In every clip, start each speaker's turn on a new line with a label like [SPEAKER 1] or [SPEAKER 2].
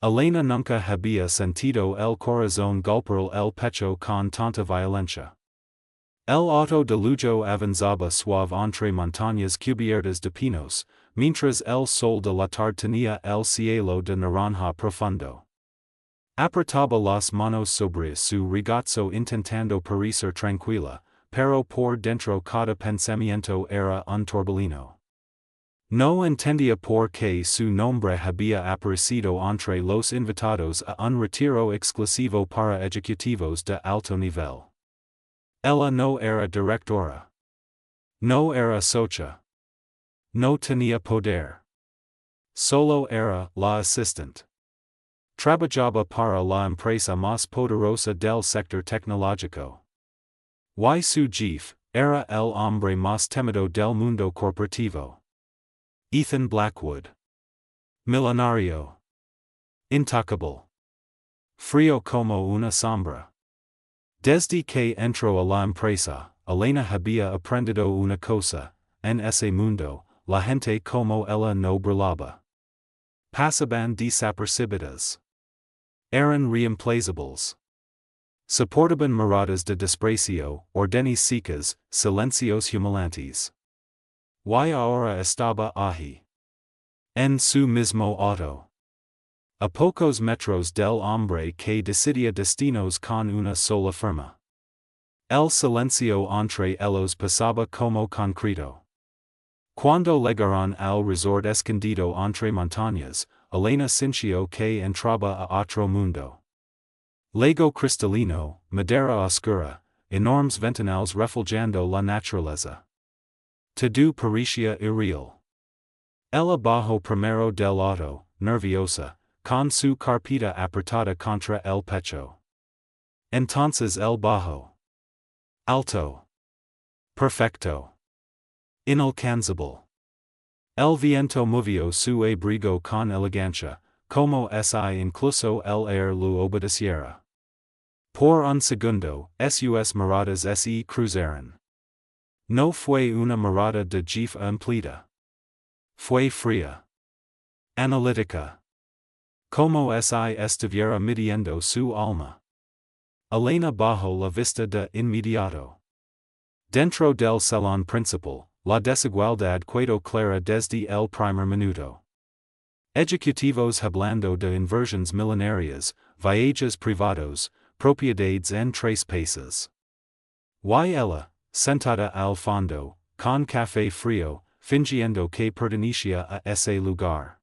[SPEAKER 1] Elena nunca había sentido el corazón golpear el pecho con tanta violencia. El auto de lujo avanzaba suave entre montañas cubiertas de pinos, mientras el sol de la tarde tenía el cielo de naranja profundo. Apretaba las manos sobre su regazo intentando parecer tranquila, pero por dentro cada pensamiento era un torbellino. No entendía por qué su nombre había aparecido entre los invitados a un retiro exclusivo para ejecutivos de alto nivel. Ella no era directora. No era socia. No tenía poder. Solo era la asistente. Trabajaba para la empresa más poderosa del sector tecnológico. Y su jefe era el hombre más temido del mundo corporativo. Ethan Blackwood. Millonario. Intocable. Frío como una sombra. Desde que entró a la empresa, Elena había aprendido una cosa: en ese mundo, la gente como ella no brillaba. Pasaban desapercibidas. Eran reemplazables. Soportaban miradas de desprecio, órdenes secas, silencios humilantes. Y ahora estaba allí. En su mismo auto. A pocos metros del hombre que decidía destinos con una sola firma. El silencio entre ellos pasaba como concreto. Cuando llegaron al resort escondido entre montañas, Elena sintió que entraba a otro mundo. Lago cristalino, madera oscura, enormes ventanales reflejando la naturaleza. Todo parecía irreal. Ella bajó primero del auto, nerviosa, con su carpeta apretada contra el pecho. Entonces el bajó. Alto. Perfecto. Inalcanzable. El viento movió su abrigo con elegancia, como si incluso el aire lo obedeciera. Por un segundo, sus miradas se cruzaron. No fue una mirada de jefe emplida. Fue fría. Analítica. Como si estuviera midiendo su alma. Elena bajó la vista de inmediato. Dentro del salón principal, la desigualdad quedó clara desde el primer minuto. Ejecutivos hablando de inversiones millonarias, viajes privados, propiedades en tres países. Y ella, sentada al fondo, con café frío, fingiendo que pertenecía a ese lugar.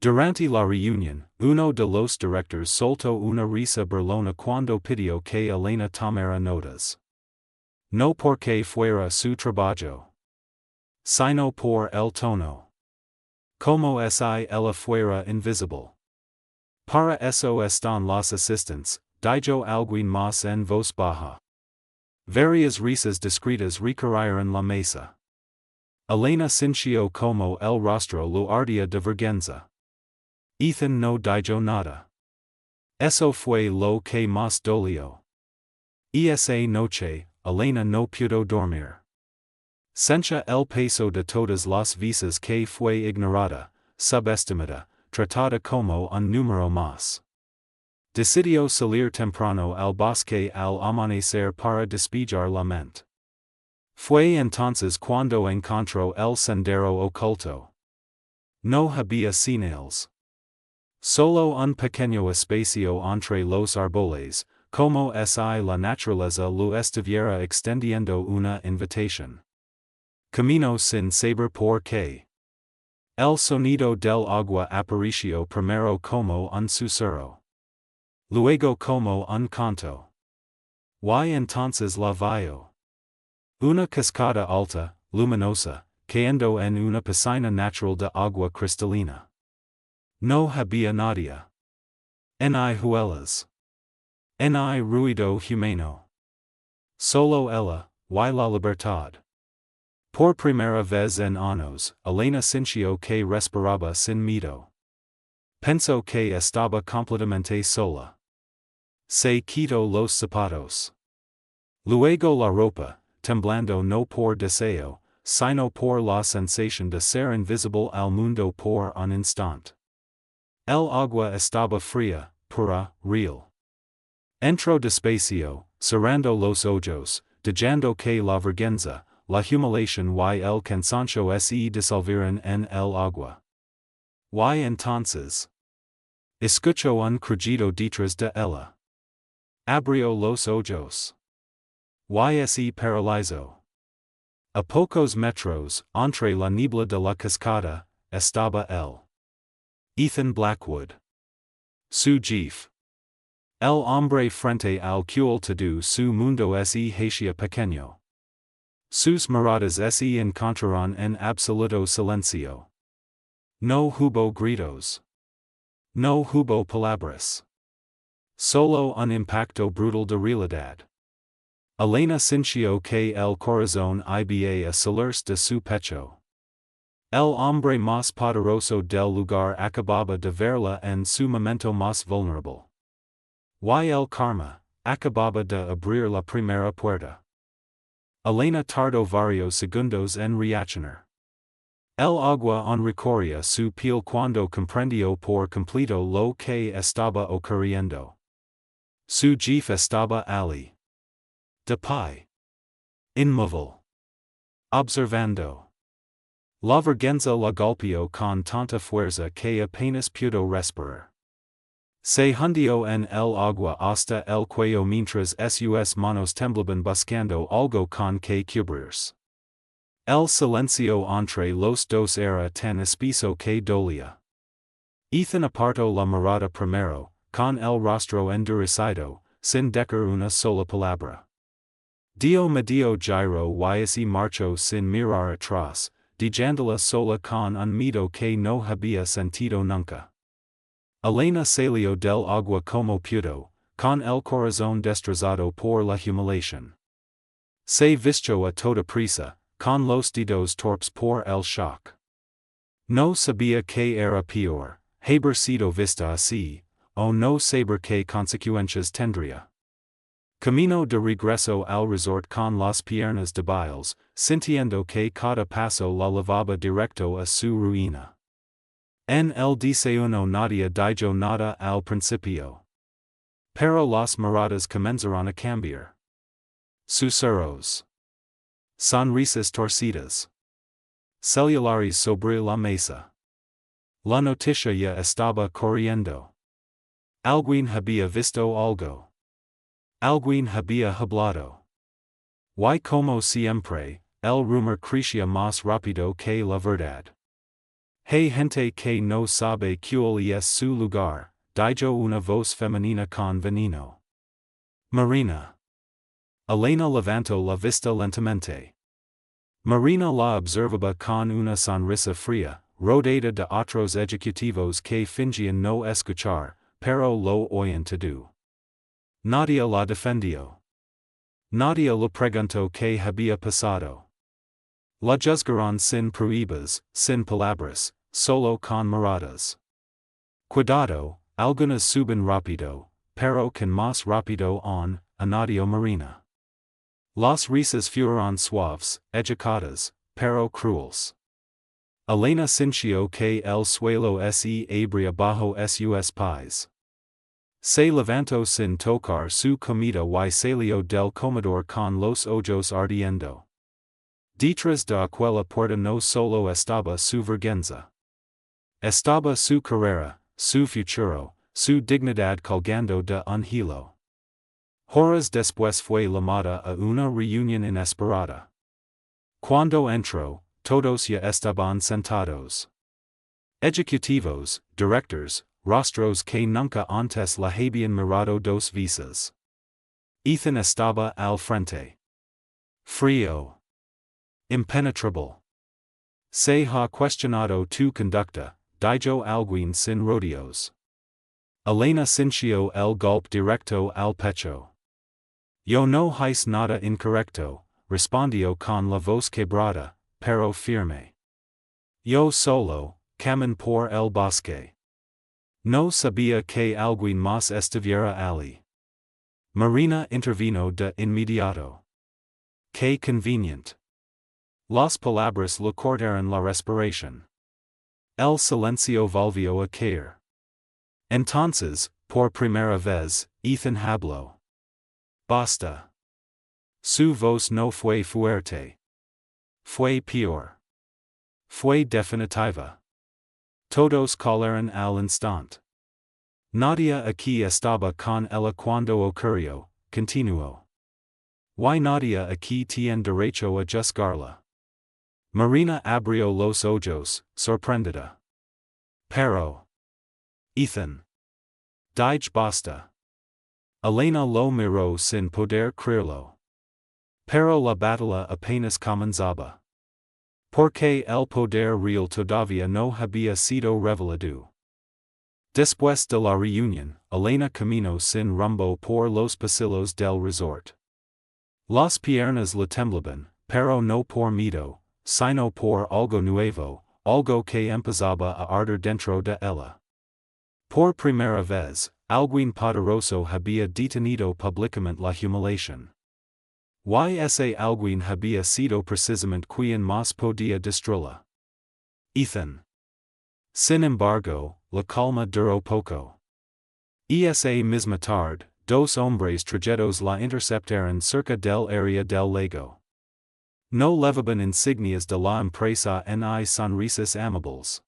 [SPEAKER 1] Durante la reunión, uno de los directores soltó una risa burlona cuando pidió que Elena tomara notas. No porque fuera su trabajo, sino por el tono. Como si ella fuera invisible. Para eso están los asistentes, dijo alguien más en voz baja. Varias risas discretas recorrieron la mesa. Elena sintió como el rostro lo ardía de vergüenza. Ethan no dijo nada. Eso fue lo que más dolió. Esa noche, Elena no pudo dormir. Sentía el peso de todas las veces que fue ignorada, subestimada, tratada como un número más. Decidió salir temprano al bosque al amanecer para despejar la mente. Fue entonces cuando encontró el sendero oculto. No había señales. Solo un pequeño espacio entre los árboles, como si la naturaleza lo estuviera extendiendo una invitación. Camino sin saber por qué. El sonido del agua apareció primero como un susurro. Luego como un canto. Y entonces la vio. Una cascada alta, luminosa, cayendo en una piscina natural de agua cristalina. No había nadie. En hijuelas. En ruido humano. Solo ella, y la libertad. Por primera vez en años, Elena sintió que respiraba sin miedo. Pensó que estaba completamente sola. Se quitó los zapatos. Luego la ropa, temblando no por deseo, sino por la sensación de ser invisible al mundo por un instante. El agua estaba fría, pura, real. Entro despacio, cerrando los ojos, dejando que la vergüenza, la humillación y el cansancio se disolvieran en el agua. Y entonces escucho un crujido detrás de ella. Abrió los ojos. Y se paralizó. A pocos metros, entre la niebla de la cascada, estaba él. Ethan Blackwood. Su jefe. El hombre frente al cual todo su mundo se hacía pequeño. Sus miradas se encontraron en absoluto silencio. No hubo gritos. No hubo palabras. Solo un impacto brutal de realidad. Elena sintió que el corazón iba a salirse de su pecho. El hombre más poderoso del lugar acababa de verla en su momento más vulnerable. Y el karma acababa de abrir la primera puerta. Elena tardó varios segundos en reaccionar. El agua recorría su piel cuando comprendió por completo lo que estaba ocurriendo. Su jefe estaba allí. De pie. Inmóvil. Observando. La vergüenza la golpeó con tanta fuerza que apenas pudo respirar. Se hundió en el agua hasta el cuello mientras sus manos temblaban buscando algo con que cubrirse. El silencio entre los dos era tan espeso que dolía. Ethan apartó la mirada primero, con el rostro endurecido, sin decir una sola palabra. Dio medio giro y se marchó sin mirar atrás, dejándola sola con un miedo que no había sentido nunca. Elena salió del agua como pudo, con el corazón destrozado por la humillación. Se vistió a toda prisa, con los dedos torpes por el shock. No sabía que era peor, haber sido vista así, o no saber qué consecuencias tendría. Camino de regreso al resort con las piernas débiles, sintiendo que cada paso la llevaba directo a su ruina. En el desayuno nadie dijo nada al principio. Pero las miradas comenzaron a cambiar. Susurros. Sonrisas torcidas. Celulares sobre la mesa. La noticia ya estaba corriendo. Alguien había visto algo. Alguien había hablado. Y como siempre, el rumor crecía más rápido que la verdad. Hay gente que no sabe cuál es su lugar, dijo una voz femenina con veneno. Marina. Elena levantó la vista lentamente. Marina la observaba con una sonrisa fría, rodeada de otros ejecutivos que fingían no escuchar, pero lo oían todo. Nadie la defendió. Nadie le preguntó qué había pasado. La juzgaron sin pruebas, sin palabras, solo con miradas. Cuidado, algunas suben rápido, pero con más rápido añadió Marina. Las risas fueron suaves, educadas, pero crueles. Elena sintió que el suelo se abría bajo sus pies. Se levantó sin tocar su comida y salió del comedor con los ojos ardiendo. Detrás de aquella puerta no solo estaba su vergüenza. Estaba su carrera, su futuro, su dignidad colgando de un hilo. Horas después fue llamada a una reunión inesperada. Cuando entró, todos ya estaban sentados. Ejecutivos, directors, rostros que nunca antes la habían mirado dos veces. Ethan estaba al frente. Frío. Impenetrable. Se ha cuestionado tu conducta, dijo alguien sin rodeos. Elena sintió el golpe directo al pecho. Yo no hice nada incorrecto, respondió con la voz quebrada, pero firme. Yo solo, camino por el bosque. No sabía que alguien más estuviera allí. Marina intervino de inmediato. Qué convenient. Las palabras le cortaron la respiración. El silencio volvió a caer. Entonces, por primera vez, Ethan habló. Basta. Su voz no fue fuerte. Fue peor. Fue definitiva. Todos callaron al instante. Nadie aquí estaba con ella cuando ocurrió, continuó. Why nadie aquí tiene derecho a juzgarla? Marina abrió los ojos, sorprendida. Pero. Ethan. Dije basta. Elena lo miró sin poder creerlo. Pero la batalla apenas comenzaba. Porque el poder real todavía no había sido revelado. Después de la reunión, Elena caminó sin rumbo por los pasillos del resort. Las piernas le temblaban, pero no por miedo, sino por algo nuevo, algo que empezaba a arder dentro de ella. Por primera vez, alguien poderoso había detenido públicamente la humiliación. Y ese alguien había sido precisamente quien más podía destruirla. Ethan. Sin embargo, la calma duró poco. Y esa misma tarde, dos hombres trajedos la interceptaron cerca del área del lago. No levaban insignias de la empresa ni sonrisas amables.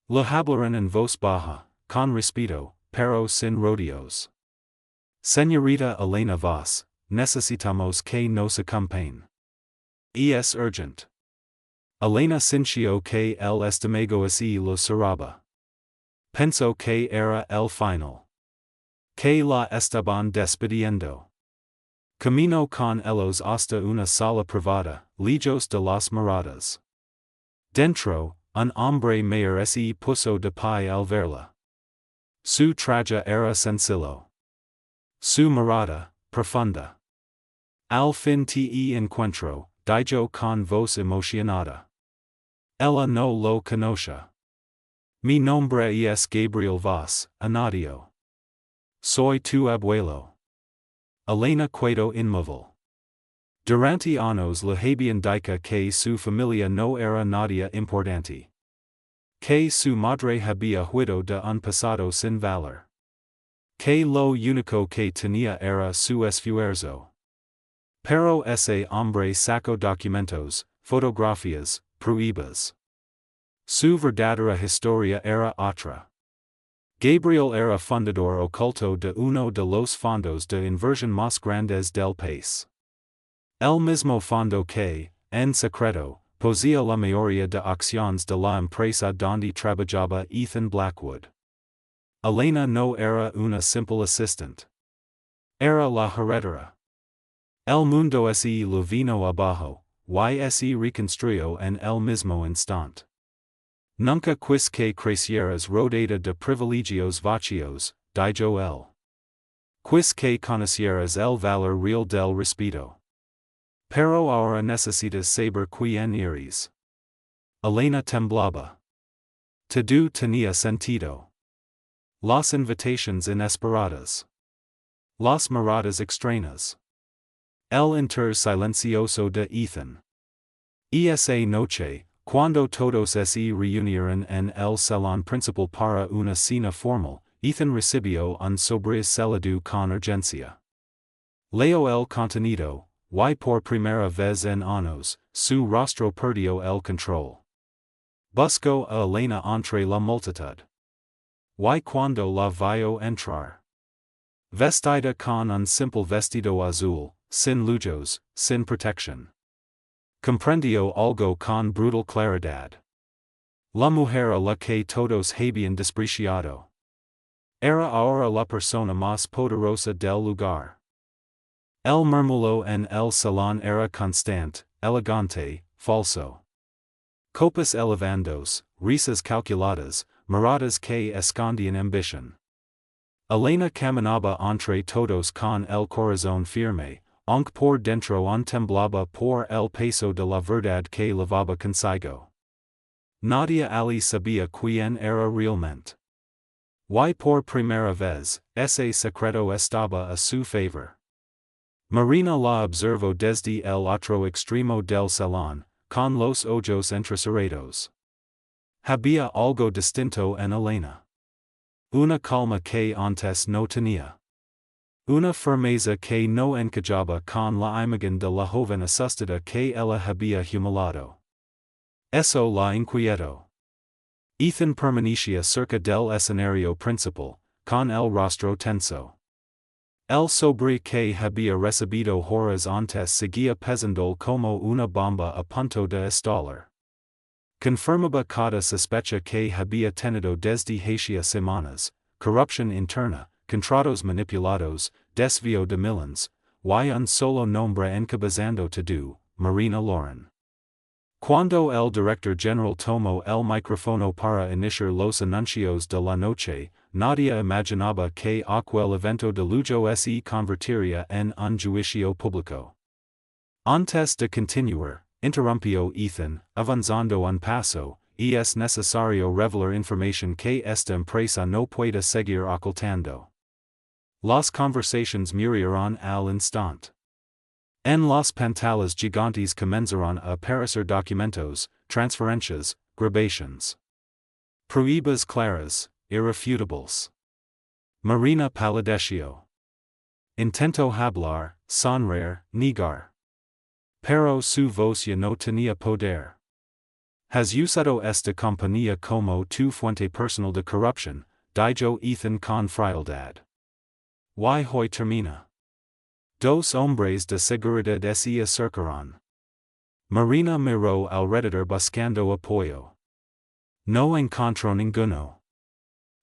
[SPEAKER 1] Le hablaron en voz baja, con respeto, pero sin rodeos. Señorita Elena Vos, necesitamos que nos acompañe. Y es urgent. Elena sintió que el estómago así lo cerraba. Pensó que era el final. Que la estaban despidiendo. Caminó con ellos hasta una sala privada, lejos de las miradas. Dentro, un hombre mayor se puso de pie al verla. Su traje era sencillo. Su mirada, profunda. Al fin te encuentro, dijo con voz emocionada. Ella no lo conoce. Mi nombre es Gabriel Vos, Anadio. Soy tu abuelo. Elena quedó inmóvil. Durante años le habían dicho que su familia no era nadie importante. Que su madre había huido de un pasado sin valor. Que lo único que tenía era su esfuerzo. Pero ese hombre sacó documentos, fotografías, pruebas. Su verdadera historia era otra. Gabriel era fundador oculto de uno de los fondos de inversión más grandes del país. El mismo fondo que, en secreto, poseía la mayoría de acciones de la empresa donde trabajaba Ethan Blackwood. Elena no era una simple asistente. Era la heredera. El mundo se lo vino abajo, y se reconstruyó en el mismo instante. Nunca quis que crecieras rodeada de privilegios vacíos, dijo él. Quis que conocieras el valor real del respeto. Pero ahora necesitas saber quién eres. Elena temblaba. Todo tenía sentido. Las invitaciones inesperadas. Las miradas extrañas. El inter silencioso de Ethan. Y esa noche, cuando todos se reunieron en el salón principal para una cena formal, Ethan recibió un sobresalado con urgencia. Leyó el contenido, y por primera vez en años, su rostro perdió el control. Buscó a Elena entre la multitud. Y cuando la vio entrar. Vestida con un simple vestido azul, sin lujos, sin protección. Comprendió algo con brutal claridad. La mujer a la que todos habían despreciado. Era ahora la persona más poderosa del lugar. El murmullo en el salón era constante, elegante, falso. Copas elevandos, risas calculadas, miradas que escondían ambición. Elena caminaba entre todos con el corazón firme, aunque por dentro temblaba por el peso de la verdad que llevaba consigo. Nadie allí sabía quién era realmente. Y por primera vez, ese secreto estaba a su favor. Marina la observó desde el otro extremo del salón, con los ojos entrecerrados. Había algo distinto en Elena. Una calma que antes no tenía. Una firmeza que no encajaba con la imagen de la joven asustada que ella había humillado. Eso la inquieto. Ethan permanecía cerca del escenario principal, con el rostro tenso. El sobre que había recibido horas antes seguía pesando como una bomba a punto de estallar. Confirmaba cada sospecha que había tenido desde hacía semanas: corrupción interna, contratos manipulados, desvío de millones, y un solo nombre encabezando todo, Marina Loren. Cuando el director general tomó el micrófono para iniciar los anuncios de la noche, nadie imaginaba que aquel evento de lujo se convertiría en un juicio público. Antes de continuar, interrumpió Ethan, avanzando un paso, y es necesario revelar información que esta empresa no puede seguir ocultando. Las conversaciones murieron al instante. En las pantallas gigantes comenzaron a aparecer documentos, transferencias, grabaciones. Pruebas claras, irrefutables. Marina palideció. Intentó hablar, sonreír, negar. Pero su voz ya no tenía poder. Has usado esta compañía como tu fuente personal de corrupción, dijo Ethan con frialdad. Y hoy termina. Dos hombres de seguridad se acercaron. Marina miró alrededor buscando apoyo. No encontró ninguno.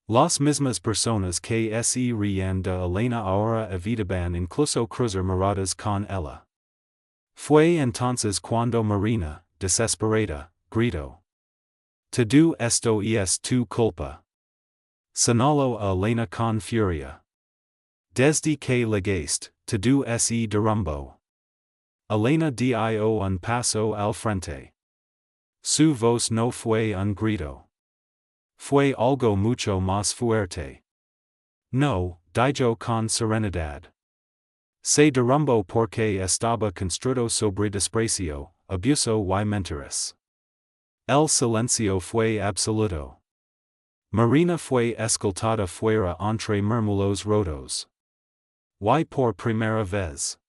[SPEAKER 1] Las mismas personas que se rían de Elena ahora evitaban incluso cruzar miradas con ella. Fue entonces cuando Marina, desesperada, gritó: todo esto es tu culpa. Señaló a Elena con furia. Desde que llegaste, todo se derrumbó. Elena dio un paso al frente. Su voz no fue un grito. Fue algo mucho más fuerte. No, dijo con serenidad. Se derrumbó porque estaba construido sobre desprecio, abuso y mentiras. El silencio fue absoluto. Marina fue escoltada fuera entre murmullos rotos. Y por primera vez,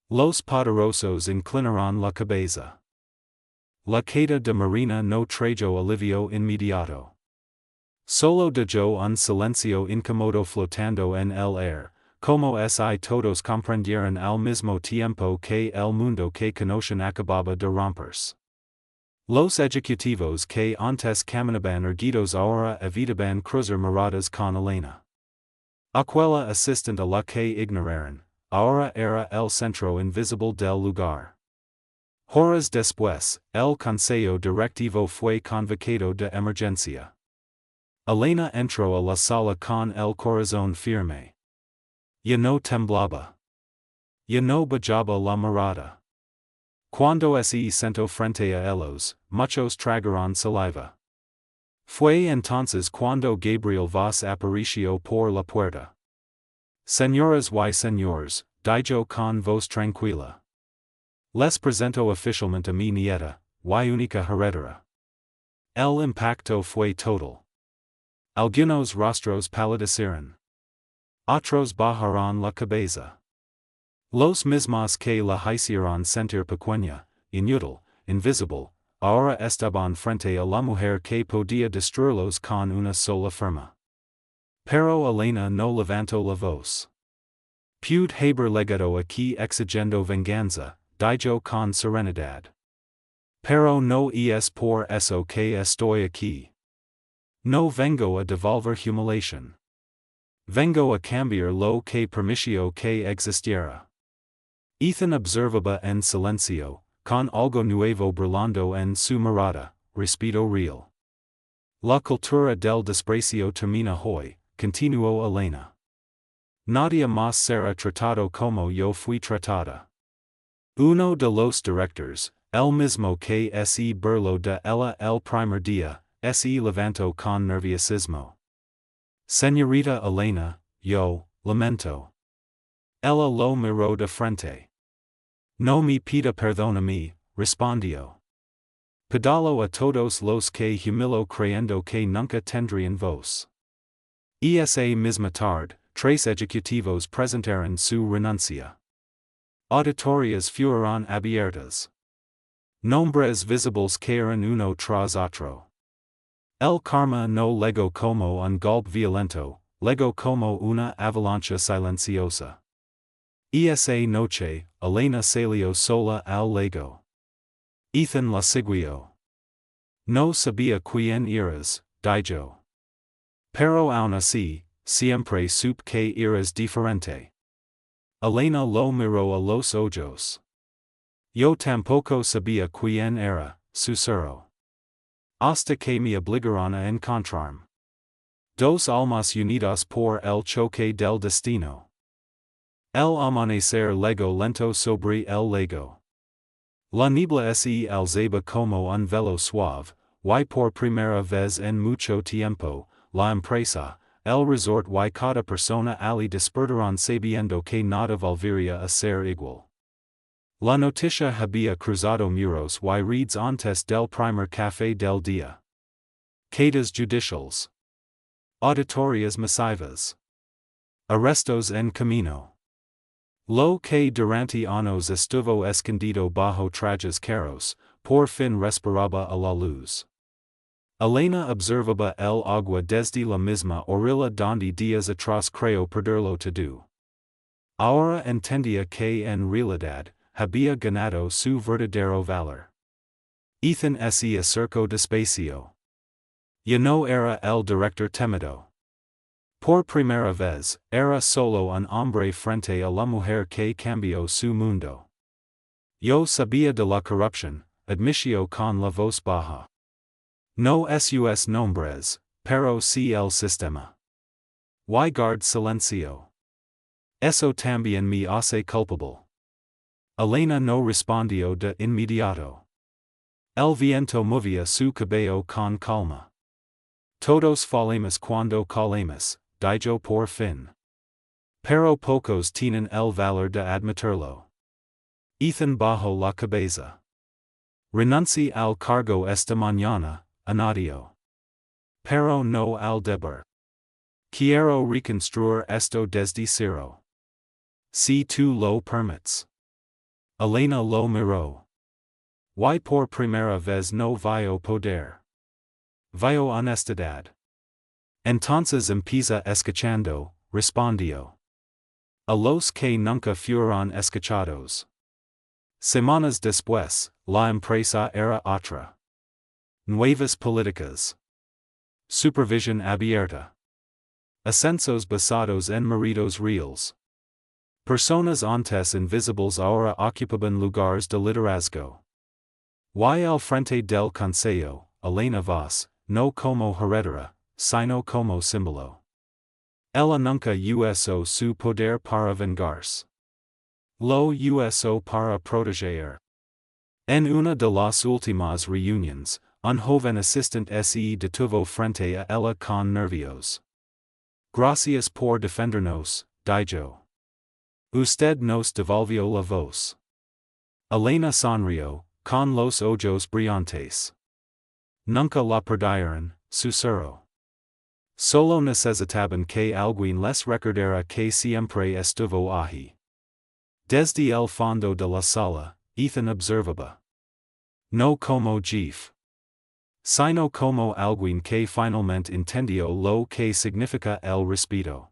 [SPEAKER 1] los poderosos inclinaron la cabeza. La queda de Marina no trajo alivio inmediato. Solo dejó un silencio incómodo flotando en el aire, como si todos comprendieran al mismo tiempo que el mundo que conocen acababa de romperse. Los ejecutivos que antes caminaban erguidos ahora evitaban cruzar miradas con Elena. Aquella asistente a la que ignoraron, ahora era el centro invisible del lugar. Horas después, el consejo directivo fue convocado de emergencia. Elena entró a la sala con el corazón firme. Ya no temblaba. Ya no bajaba la mirada. Cuando se sentó frente a ellos, muchos tragaron saliva. Fue entonces cuando Gabriel Vos apareció por la puerta. Señoras y señores, dijo con voz tranquila. Les presento oficialmente a mi nieta, y única heredera. El impacto fue total. Algunos rostros palidecieron. Otros bajaron la cabeza. Los mismos que la hicieron sentir pequeña, inútil, invisible, ahora estaban frente a la mujer que podía destruirlos con una sola firma. Pero Elena no levantó la voz. Pude haber legado aquí exigiendo venganza, dijo con serenidad. Pero no es por eso que estoy aquí. No vengo a devolver humiliación. Vengo a cambiar lo que permitió que existiera. Ethan observaba en silencio, con algo nuevo brillando en su mirada, respeto real. La cultura del desprecio termina hoy, continuó Elena. Nadie más será tratado como yo fui tratada. Uno de los directores, el mismo que se burló de ella el primer día, se levantó con nerviosismo. Señorita Elena, yo, lamento. Ella lo miró de frente. No me pida perdón a mí, respondió. Pedalo a todos los que humillo creyendo que nunca tendrían voz. Esa misma tarde, tres ejecutivos presentaron su renuncia. Auditorias fueron abiertas. Nombres visibles cayeron uno tras otro. El karma no llegó como un golpe violento, llegó como una avalancha silenciosa. Esa noche, Elena salió sola al lago. Ethan la siguió. No sabía quién eras, dijo. Pero aún así, siempre supe que eras diferente. Elena lo miró a los ojos. Yo tampoco sabía quién era, susurró. Hasta que me obligaron a encontrarme. Dos almas unidas por el choque del destino. El amanecer llegó lento sobre el lago. La niebla se alzaba como un velo suave, y por primera vez en mucho tiempo, la empresa, el resort y cada persona allí despertaron sabiendo que nada volvería a ser igual. La noticia había cruzado muros y redes antes del primer café del día. Quedas judiciales. Auditorias masivas. Arrestos en camino. Lo que durante años estuvo escondido bajo trajes caros, por fin respiraba a la luz. Elena observaba el agua desde la misma orilla donde días atrás creyó perderlo todo. Ahora entendía que en realidad, había ganado su verdadero valor. Ethan se acercó despacio. Ya no era el director temido. Por primera vez, era solo un hombre frente a la mujer que cambió su mundo. Yo sabía de la corrupción, admitió con la voz baja. No sus nombres, pero sí el sistema. Y guard silencio. Eso también me hace culpable. Elena no respondió de inmediato. El viento movía su cabello con calma. Todos fallamos cuando caemos, dijo por fin. Pero pocos tienen el valor de admitirlo. Ethan bajó la cabeza. Renuncie al cargo esta mañana, añadió. Pero no al deber. Quiero reconstruir esto desde cero. Si tú lo permites. Elena lo miró. Y por primera vez no vio poder. Vio honestidad. Entonces empieza escuchando, respondió. A los que nunca fueron escuchados. Semanas después, la empresa era otra. Nuevas políticas. Supervisión abierta. Ascensos basados en méritos reales. Personas antes invisibles ahora ocupaban lugares de liderazgo. Y al frente del consejo, Elena Voss, no como heredera, sino como símbolo. Ella nunca usó su poder para vengarse. Lo usó para proteger. En una de las últimas reuniones, un joven asistente se detuvo frente a ella con nervios. Gracias por defendernos, dijo. Usted nos devolvió la voz. Elena sonrió, con los ojos brillantes. Nunca la perdieron, susurró. Solo necesitaban que alguien les recordara que siempre estuvo allí. Desde el fondo de la sala, Ethan observaba. No como Jeff. Sino como alguien que finalmente entendió lo que significa el respeto.